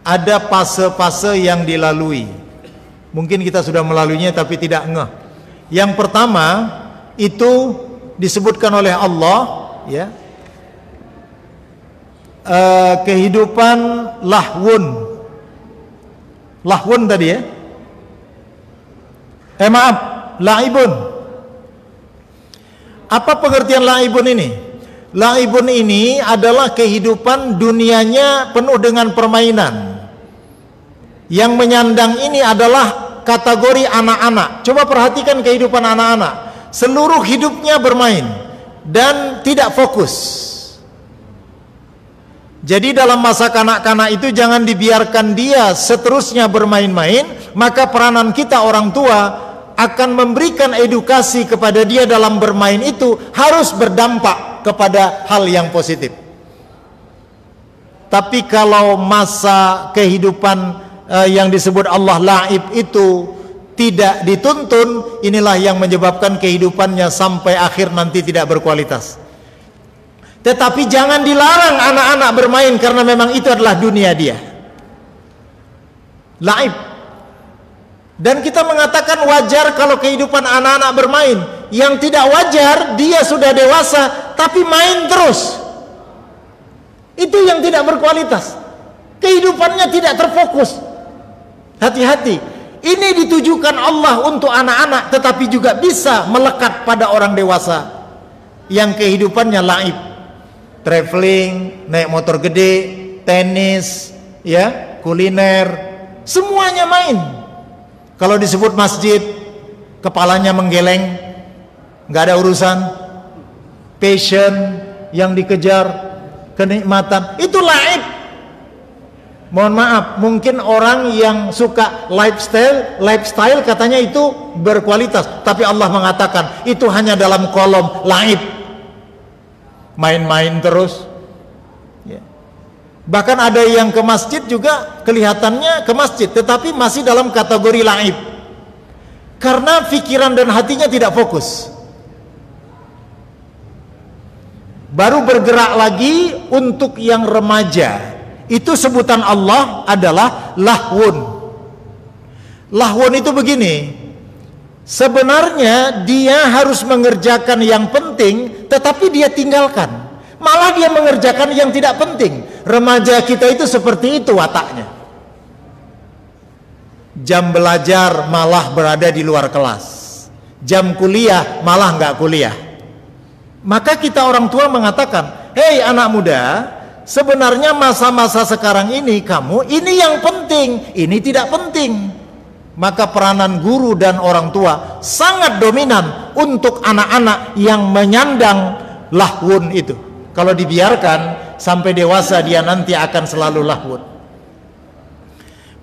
ada fase-fase yang dilalui. Mungkin kita sudah melaluinya tapi tidak ngeh. Yang pertama itu disebutkan oleh Allah, ya, kehidupan lahwun tadi ya. Maaf, laibun. Apa pengertian laibun ini? Laibun ini adalah kehidupan dunianya penuh dengan permainan. Yang menyandang ini adalah kategori anak-anak. Coba perhatikan kehidupan anak-anak. Seluruh hidupnya bermain dan tidak fokus. Jadi dalam masa kanak-kanak itu jangan dibiarkan dia seterusnya bermain-main, maka peranan kita orang tua akan memberikan edukasi kepada dia dalam bermain itu harus berdampak kepada hal yang positif. Tapi kalau masa kehidupan yang disebut Allah laib itu tidak dituntun, inilah yang menyebabkan kehidupannya sampai akhir nanti tidak berkualitas. Tetapi jangan dilarang anak-anak bermain karena memang itu adalah dunia dia. Laib. Dan kita mengatakan wajar kalau kehidupan anak-anak bermain. Yang tidak wajar, dia sudah dewasa tapi main terus. Itu yang tidak berkualitas. Kehidupannya tidak terfokus. Hati-hati. Ini ditujukan Allah untuk anak-anak, tetapi juga bisa melekat pada orang dewasa yang kehidupannya laib. Traveling, naik motor gede, tenis, ya, kuliner, semuanya main. Kalau disebut masjid, kepalanya menggeleng, nggak ada urusan. Passion yang dikejar, kenikmatan, itu laib. Mohon maaf, mungkin orang yang suka lifestyle katanya itu berkualitas, tapi Allah mengatakan itu hanya dalam kolom laib, main-main terus. Ya. Bahkan ada yang ke masjid juga kelihatannya ke masjid, tetapi masih dalam kategori laib, karena pikiran dan hatinya tidak fokus. Baru bergerak lagi untuk yang remaja. Itu sebutan Allah adalah lahwun. Lahwun itu begini, sebenarnya dia harus mengerjakan yang penting, tetapi dia tinggalkan. Malah dia mengerjakan yang tidak penting. Remaja kita itu seperti itu wataknya. Jam belajar malah berada di luar kelas. Jam kuliah malah nggak kuliah. Maka kita orang tua mengatakan, hei anak muda, sebenarnya masa-masa sekarang ini kamu, ini yang penting, ini tidak penting. Maka peranan guru dan orang tua sangat dominan untuk anak-anak yang menyandang lahwun itu. Kalau dibiarkan sampai dewasa dia nanti akan selalu lahwun.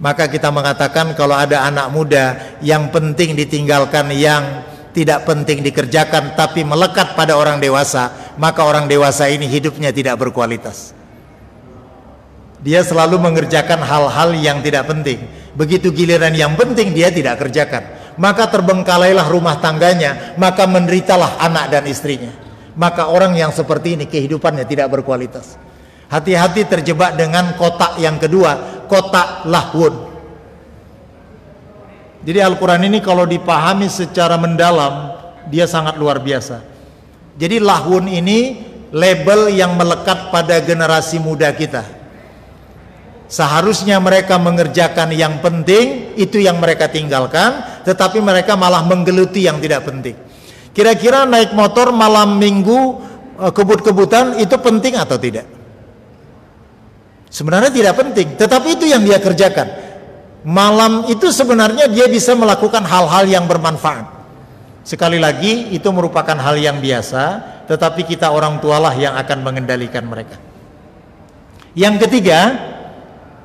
Maka kita mengatakan kalau ada anak muda yang penting ditinggalkan, yang tidak penting dikerjakan, tapi melekat pada orang dewasa, maka orang dewasa ini hidupnya tidak berkualitas. Dia selalu mengerjakan hal-hal yang tidak penting. Begitu giliran yang penting dia tidak kerjakan, maka terbengkalailah rumah tangganya, maka menderitalah anak dan istrinya. Maka orang yang seperti ini kehidupannya tidak berkualitas. Hati-hati terjebak dengan kotak yang kedua, kotak lahwun. Jadi Al-Quran ini kalau dipahami secara mendalam, dia sangat luar biasa. Jadi lahwun ini label yang melekat pada generasi muda kita. Seharusnya mereka mengerjakan yang penting, itu yang mereka tinggalkan, tetapi mereka malah menggeluti yang tidak penting. Kira-kira naik motor malam minggu kebut-kebutan itu penting atau tidak? Sebenarnya tidak penting, tetapi itu yang dia kerjakan. Malam itu sebenarnya dia bisa melakukan hal-hal yang bermanfaat. Sekali lagi itu merupakan hal yang biasa, tetapi kita orang tualah yang akan mengendalikan mereka. Yang ketiga,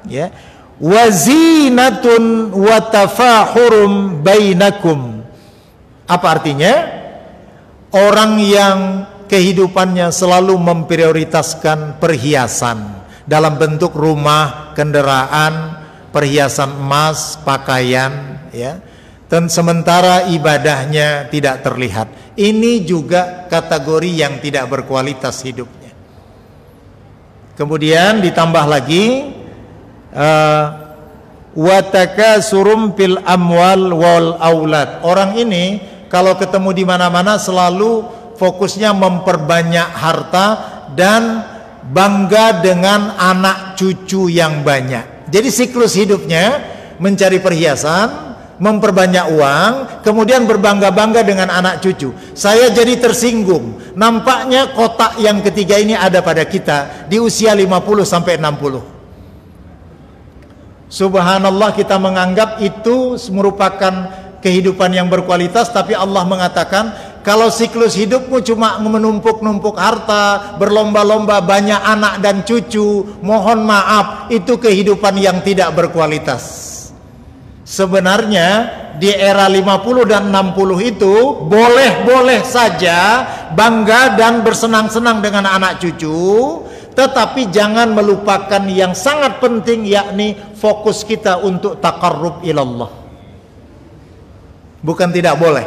ya, wazinatun wa tafahurum bainakum. Apa artinya? Orang yang kehidupannya selalu memprioritaskan perhiasan dalam bentuk rumah, kendaraan, perhiasan emas, pakaian, ya. Dan sementara ibadahnya tidak terlihat. Ini juga kategori yang tidak berkualitas hidupnya. Kemudian ditambah lagi wa takasurum fil amwal wal aulad. Orang ini kalau ketemu di mana-mana selalu fokusnya memperbanyak harta dan bangga dengan anak cucu yang banyak. Jadi siklus hidupnya mencari perhiasan, memperbanyak uang, kemudian berbangga-bangga dengan anak cucu. Saya jadi tersinggung. Nampaknya kotak yang ketiga ini ada pada kita di usia 50 sampai 60. Subhanallah, kita menganggap itu merupakan kehidupan yang berkualitas, tapi Allah mengatakan kalau siklus hidupmu cuma menumpuk-numpuk harta, berlomba-lomba banyak anak dan cucu, mohon maaf, itu kehidupan yang tidak berkualitas. Sebenarnya di era 50 dan 60 itu boleh-boleh saja bangga dan bersenang-senang dengan anak cucu, tetapi jangan melupakan yang sangat penting, yakni fokus kita untuk taqarrub ilallah. Bukan tidak boleh.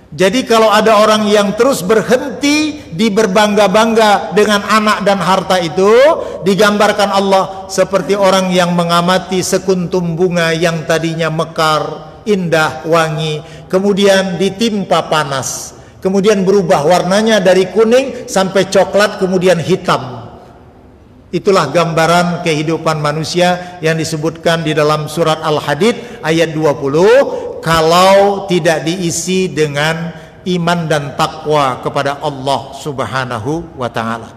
Jadi kalau ada orang yang terus berhenti di berbangga-bangga dengan anak dan harta itu, digambarkan Allah seperti orang yang mengamati sekuntum bunga yang tadinya mekar, indah, wangi, kemudian ditimpa panas, kemudian berubah warnanya dari kuning sampai coklat, kemudian hitam. Itulah gambaran kehidupan manusia yang disebutkan di dalam surat Al-Hadid ayat 20, kalau tidak diisi dengan iman dan takwa kepada Allah Subhanahu wa ta'ala.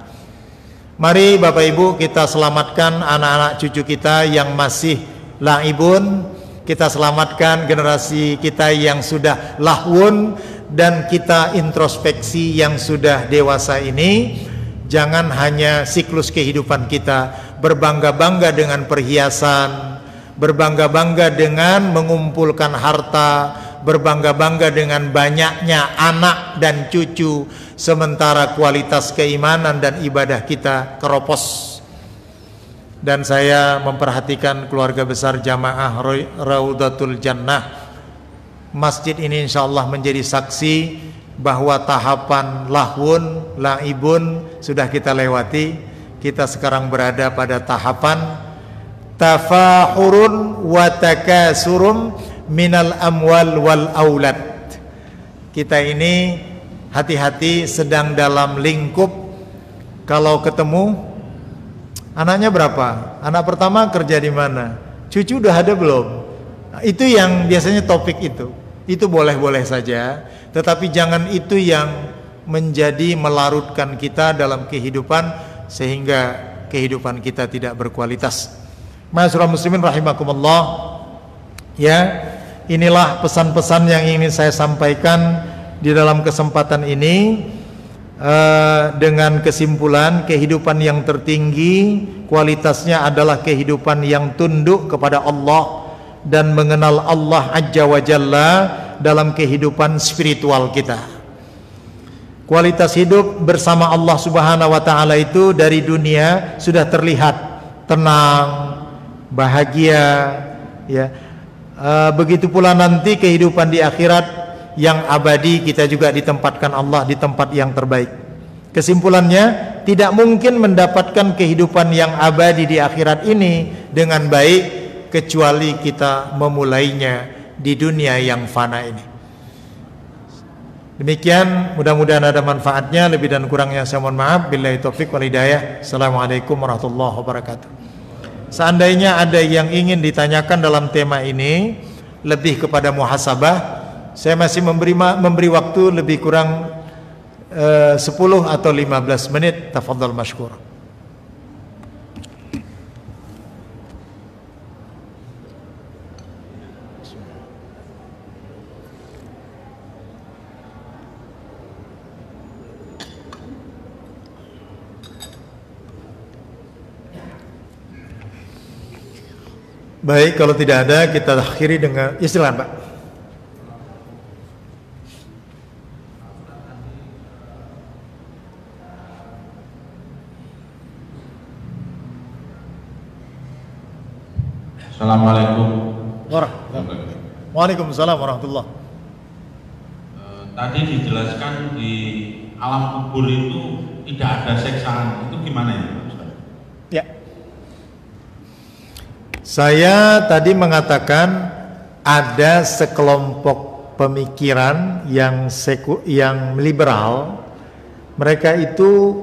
Mari Bapak Ibu kita selamatkan anak-anak cucu kita yang masih laibun, kita selamatkan generasi kita yang sudah lahwun, dan kita introspeksi yang sudah dewasa ini. Jangan hanya siklus kehidupan kita berbangga-bangga dengan perhiasan, berbangga-bangga dengan mengumpulkan harta, berbangga-bangga dengan banyaknya anak dan cucu, sementara kualitas keimanan dan ibadah kita keropos. Dan saya memperhatikan keluarga besar jamaah Raudatul Jannah. Masjid ini insyaallah menjadi saksi bahwa tahapan lahwun, laibun sudah kita lewati. Kita sekarang berada pada tahapan tafahurun wa takasurum minal amwal wal aulad. Kita ini hati-hati sedang dalam lingkup. Kalau ketemu, anaknya berapa? Anak pertama kerja di mana? Cucu udah ada belum? Nah, itu yang biasanya topik itu. Itu boleh-boleh saja, tetapi jangan itu yang menjadi melarutkan kita dalam kehidupan sehingga kehidupan kita tidak berkualitas. Ma'asyiral muslimin rahimakumullah. Ya, inilah pesan-pesan yang ingin saya sampaikan di dalam kesempatan ini, dengan kesimpulan kehidupan yang tertinggi kualitasnya adalah kehidupan yang tunduk kepada Allah dan mengenal Allah Azza wa Jalla dalam kehidupan spiritual kita. Kualitas hidup bersama Allah Subhanahu wa ta'ala itu dari dunia sudah terlihat tenang, bahagia, ya. Begitu pula nanti kehidupan di akhirat yang abadi, kita juga ditempatkan Allah di tempat yang terbaik. Kesimpulannya, tidak mungkin mendapatkan kehidupan yang abadi di akhirat ini dengan baik kecuali kita memulainya di dunia yang fana ini. Demikian, mudah-mudahan ada manfaatnya. Lebih dan kurangnya saya mohon maaf. Billahi taufik wal hidayah. Assalamualaikum warahmatullahi wabarakatuh. Seandainya ada yang ingin ditanyakan dalam tema ini lebih kepada muhasabah, saya masih memberi waktu lebih kurang 10 atau 15 menit. Tafadhal masykur. Baik, kalau tidak ada kita akhiri dengan istilah Pak. Assalamualaikum. Waalaikumsalam warahmatullah. Tadi dijelaskan di alam kubur itu tidak ada siksaan. Itu gimana ya, Ustaz? Ya. Saya tadi mengatakan ada sekelompok pemikiran yang liberal. Mereka itu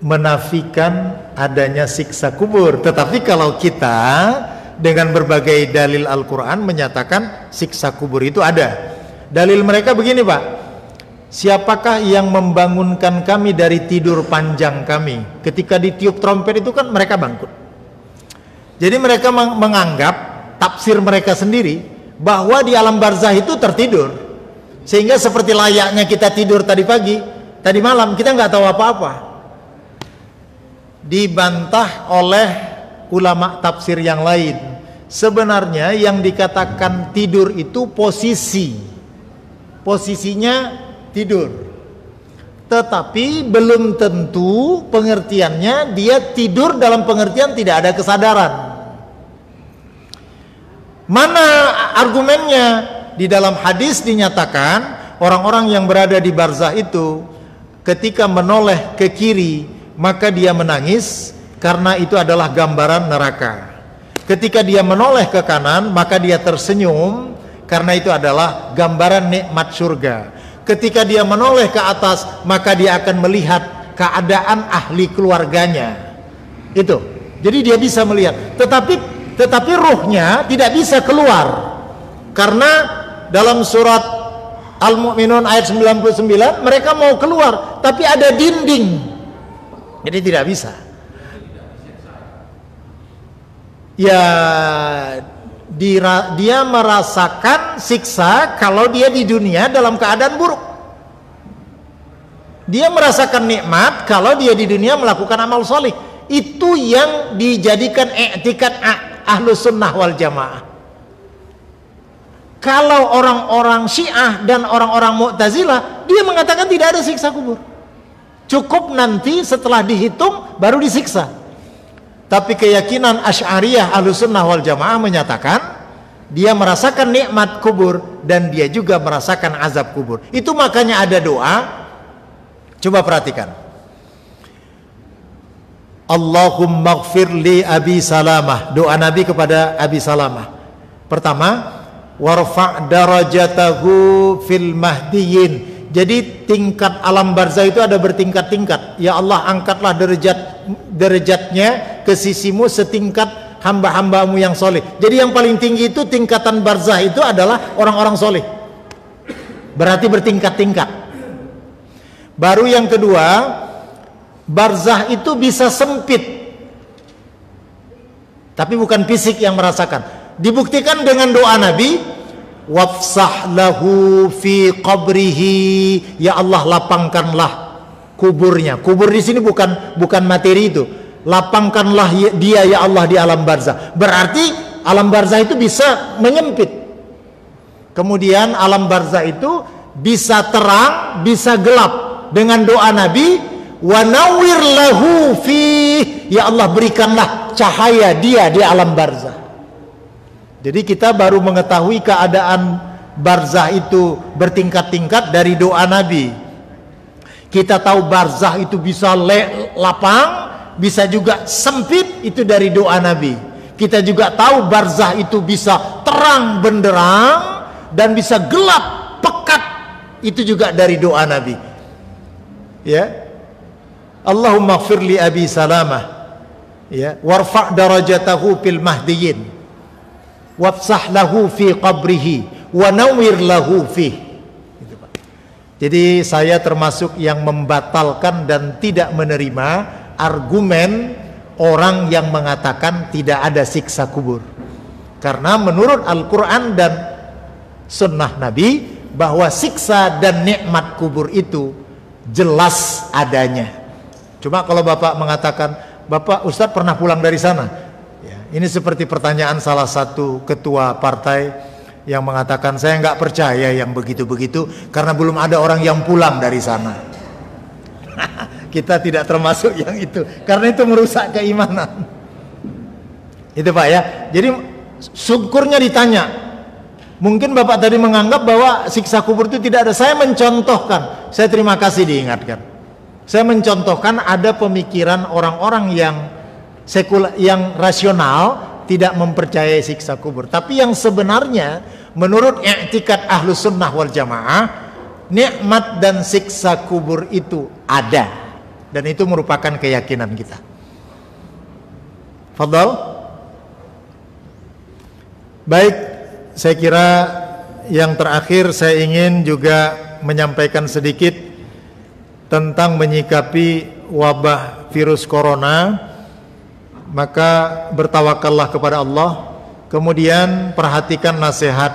menafikan adanya siksa kubur. Tetapi kalau kita dengan berbagai dalil Al-Quran menyatakan siksa kubur itu ada. Dalil mereka begini, Pak. Siapakah yang membangunkan kami dari tidur panjang kami? Ketika ditiup trompet itu kan mereka bangkit. Jadi mereka menganggap tafsir mereka sendiri bahwa di alam barzah itu tertidur. Sehingga seperti layaknya kita tidur tadi pagi, tadi malam kita nggak tahu apa-apa. Dibantah oleh ulama tafsir yang lain. Sebenarnya yang dikatakan tidur itu posisinya tidur, tetapi belum tentu pengertiannya dia tidur dalam pengertian tidak ada kesadaran. Mana argumennya? Di dalam hadis dinyatakan orang-orang yang berada di barzah itu ketika menoleh ke kiri maka dia menangis karena itu adalah gambaran neraka. Ketika dia menoleh ke kanan maka dia tersenyum karena itu adalah gambaran nikmat surga. Ketika dia menoleh ke atas maka dia akan melihat keadaan ahli keluarganya. Itu. Jadi dia bisa melihat. Tetapi ruhnya tidak bisa keluar. Karena dalam surat Al-Mu'minun ayat 99 mereka mau keluar tapi ada dinding. Jadi tidak bisa. Ya, dia merasakan siksa kalau dia di dunia dalam keadaan buruk. Dia merasakan nikmat kalau dia di dunia melakukan amal soleh. Itu yang dijadikan i'tikad Ahlus Sunnah wal Jamaah. Kalau orang-orang Syiah dan orang-orang Mu'tazilah, dia mengatakan tidak ada siksa kubur. Cukup nanti setelah dihitung baru disiksa. Tapi keyakinan Asy'ariyah Ahlus Sunnah wal Jamaah menyatakan dia merasakan nikmat kubur dan dia juga merasakan azab kubur. Itu makanya ada doa. Coba perhatikan. Allahumma ighfir li Abi Salamah. Doa Nabi kepada Abi Salamah. Pertama, warfa' darajatahu fil mahdiyyin. Jadi tingkat alam barzah itu ada bertingkat-tingkat. Ya Allah, angkatlah derajatnya ke sisimu setingkat hamba-hambamu yang soleh. Jadi yang paling tinggi itu tingkatan barzah itu adalah orang-orang soleh. Berarti bertingkat-tingkat. Baru yang kedua, barzah itu bisa sempit. Tapi bukan fisik yang merasakan. Dibuktikan dengan doa Nabi. Wafsah lahu fi qabrihi, ya Allah lapangkanlah kuburnya. Kubur di sini bukan materi itu. Lapangkanlah dia ya Allah di alam barzah. Berarti alam barzah itu bisa menyempit. Kemudian alam barzah itu bisa terang, bisa gelap. Dengan doa Nabi, wa nawwir lahu fi, ya Allah berikanlah cahaya dia di alam barzah. Jadi kita baru mengetahui keadaan barzah itu bertingkat-tingkat dari doa Nabi. Kita tahu barzah itu bisa lapang, bisa juga sempit, itu dari doa Nabi. Kita juga tahu barzah itu bisa terang benderang dan bisa gelap pekat, itu juga dari doa Nabi. Ya, Allahumma ighfir li Abi Salamah, ya, warfa' darajatahu fil mahdiyyin, wafsah lahu fi qabrihi wa nawwir lahu fi. Jadi saya termasuk yang membatalkan dan tidak menerima argumen orang yang mengatakan tidak ada siksa kubur. Karena menurut Al-Quran dan Sunnah Nabi bahwa siksa dan nikmat kubur itu jelas adanya. Cuma kalau Bapak mengatakan, Bapak Ustadz pernah pulang dari sana, ini seperti pertanyaan salah satu ketua partai yang mengatakan saya nggak percaya yang begitu-begitu karena belum ada orang yang pulang dari sana. Kita tidak termasuk yang itu karena itu merusak keimanan. Itu Pak ya. Jadi syukurnya ditanya. Mungkin Bapak tadi menganggap bahwa siksa kubur itu tidak ada. Saya mencontohkan, saya terima kasih diingatkan. Saya mencontohkan ada pemikiran orang-orang yang sekuler, yang rasional, tidak mempercayai siksa kubur. Tapi yang sebenarnya menurut i'tikad Ahlus Sunnah wal Jamaah, nikmat dan siksa kubur itu ada, dan itu merupakan keyakinan kita. Fadhal. Baik, saya kira yang terakhir saya ingin juga menyampaikan sedikit tentang menyikapi wabah virus corona. Maka bertawakallah kepada Allah, kemudian perhatikan nasihat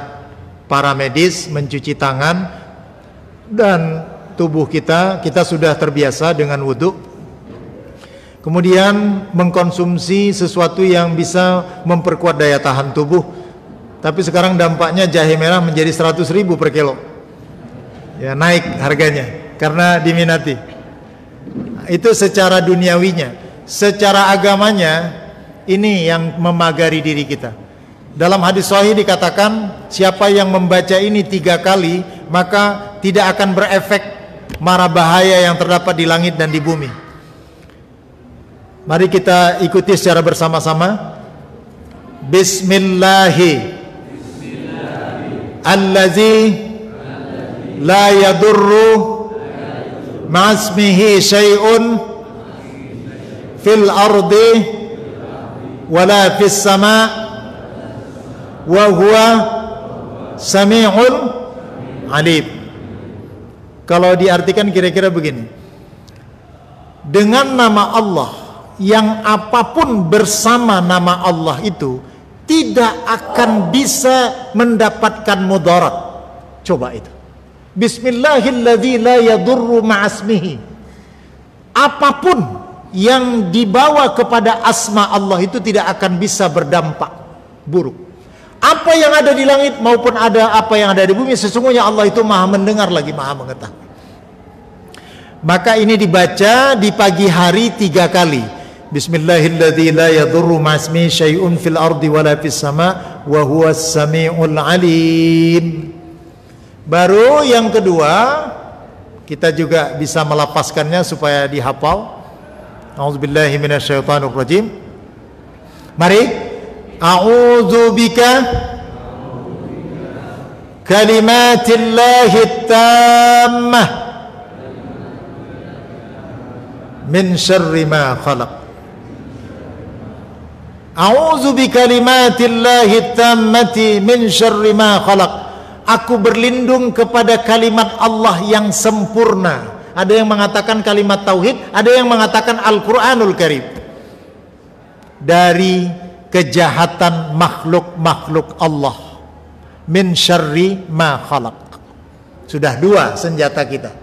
para medis, mencuci tangan, dan tubuh kita sudah terbiasa dengan wudhu. Kemudian mengkonsumsi sesuatu yang bisa memperkuat daya tahan tubuh. Tapi sekarang dampaknya jahe merah menjadi 100.000 per kilo. Ya, naik harganya karena diminati. Itu secara duniawinya. Secara agamanya, ini yang memagari diri kita. Dalam hadis sahih dikatakan, siapa yang membaca ini 3 kali, maka tidak akan berefek mara bahaya yang terdapat di langit dan di bumi. Mari kita ikuti secara bersama-sama. Bismillahi allazi la yadurru ma'asmihi syai'un fil ardi wala fis sama' wa huwa sami'un alim. Kalau diartikan kira-kira begini, dengan nama Allah yang apapun bersama nama Allah itu tidak akan bisa mendapatkan mudarat. Coba itu. Bismillahilladzi la yadurru ma'asmihi. Apapun yang dibawa kepada asma Allah itu tidak akan bisa berdampak buruk. Apa yang ada di langit maupun apa yang ada di bumi, sesungguhnya Allah itu maha mendengar lagi maha mengetahui. Maka ini dibaca di pagi hari 3 kali. Bismillahilladzi la yadurru ma'asmihi syai'un fil ardi wala fis sama' wa huwas sami'ul alim. Baru yang kedua, kita juga bisa melapaskannya supaya dihafal. A'udzubillahi minasyaitonir rajim. Mari. A'udzu bika kalimatillahi tammah min syarri ma khalaq. A'udzu bikalimatillahi tammati min syarri ma khalaq. Aku berlindung kepada kalimat Allah yang sempurna. Ada yang mengatakan kalimat tauhid, ada yang mengatakan Al-Qur'anul Karim. Dari kejahatan makhluk-makhluk Allah. Min syarri ma khalaq. Sudah 2 senjata kita.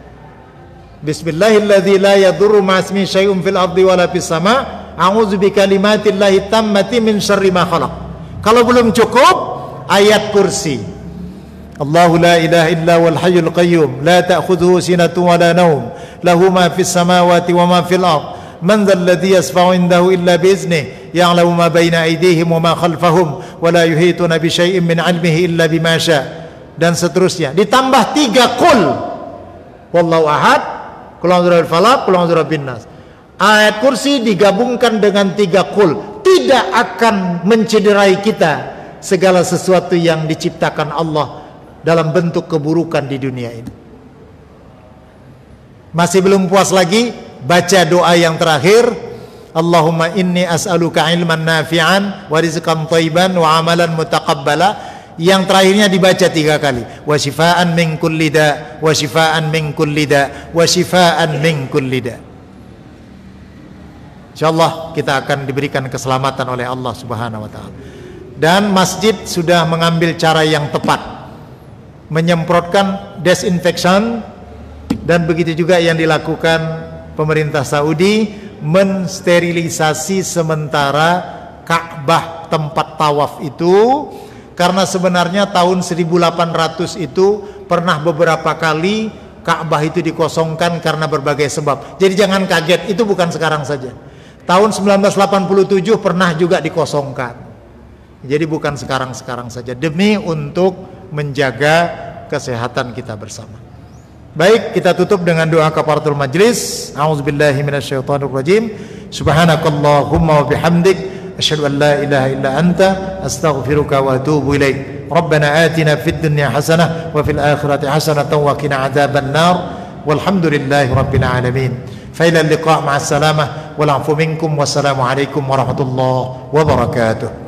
Bismillahilladzi la yadurru ma'asmihi syai'un fil ardi wala fis sama'. A'udzu bikalimatillahi tammati min syarri ma khalaq. Kalau belum cukup, ayat kursi. Allahu la ilaha illa wal hayyul qayyum la ta'khudhuhu sinatun wa la nawm lahu ma fis samawati wa ma fil ard man dhal ladzi yashfa'u indahu illa bi iznihi ya'lamu ma baina aydihim wa ma khalfahum wa la yuhituna bi syai'in min 'ilmihi illa bima syaa, dan seterusnya. Ditambah 3 qul wallahu ahad, qul a'udzu birabbil falaq, qul a'udzu birabbin nas. Ayat kursi digabungkan dengan 3 qul, tidak akan mencederai kita segala sesuatu yang diciptakan Allah dalam bentuk keburukan di dunia ini. Masih belum puas lagi, baca doa yang terakhir. Allahumma inni as'aluka ilman nafi'an wa rizqan thayyiban wa amalan mutaqabbala. Yang terakhirnya dibaca 3 kali. Wa shifaan min kulli da, wa shifaan min kulli da, wa shifaan min kulli da. Insyaallah kita akan diberikan keselamatan oleh Allah Subhanahu wa taala. Dan masjid sudah mengambil cara yang tepat, menyemprotkan desinfektan, dan begitu juga yang dilakukan pemerintah Saudi, mensterilisasi sementara Ka'bah tempat tawaf itu, karena sebenarnya tahun 1800 itu pernah beberapa kali Ka'bah itu dikosongkan karena berbagai sebab. Jadi jangan kaget, itu bukan sekarang saja. Tahun 1987 pernah juga dikosongkan. Jadi bukan sekarang-sekarang saja, demi untuk menjaga kesehatan kita bersama. Baik, kita tutup dengan doa kafaratul majlis. A'udzubillahi minasyaitonirrajim. Subhanakallahumma wa bihamdik asyhadu an la ilaha illa anta astaghfiruka wa atubu ilaik. Rabbana atina fid dunya hasanah wa fil akhirati hasanah wa qina adzaban nar. Walhamdulillahi rabbil alamin. Fa ila liqa' ma'as salamah wal 'afu minkum wassalamu alaikum warahmatullahi wabarakatuh.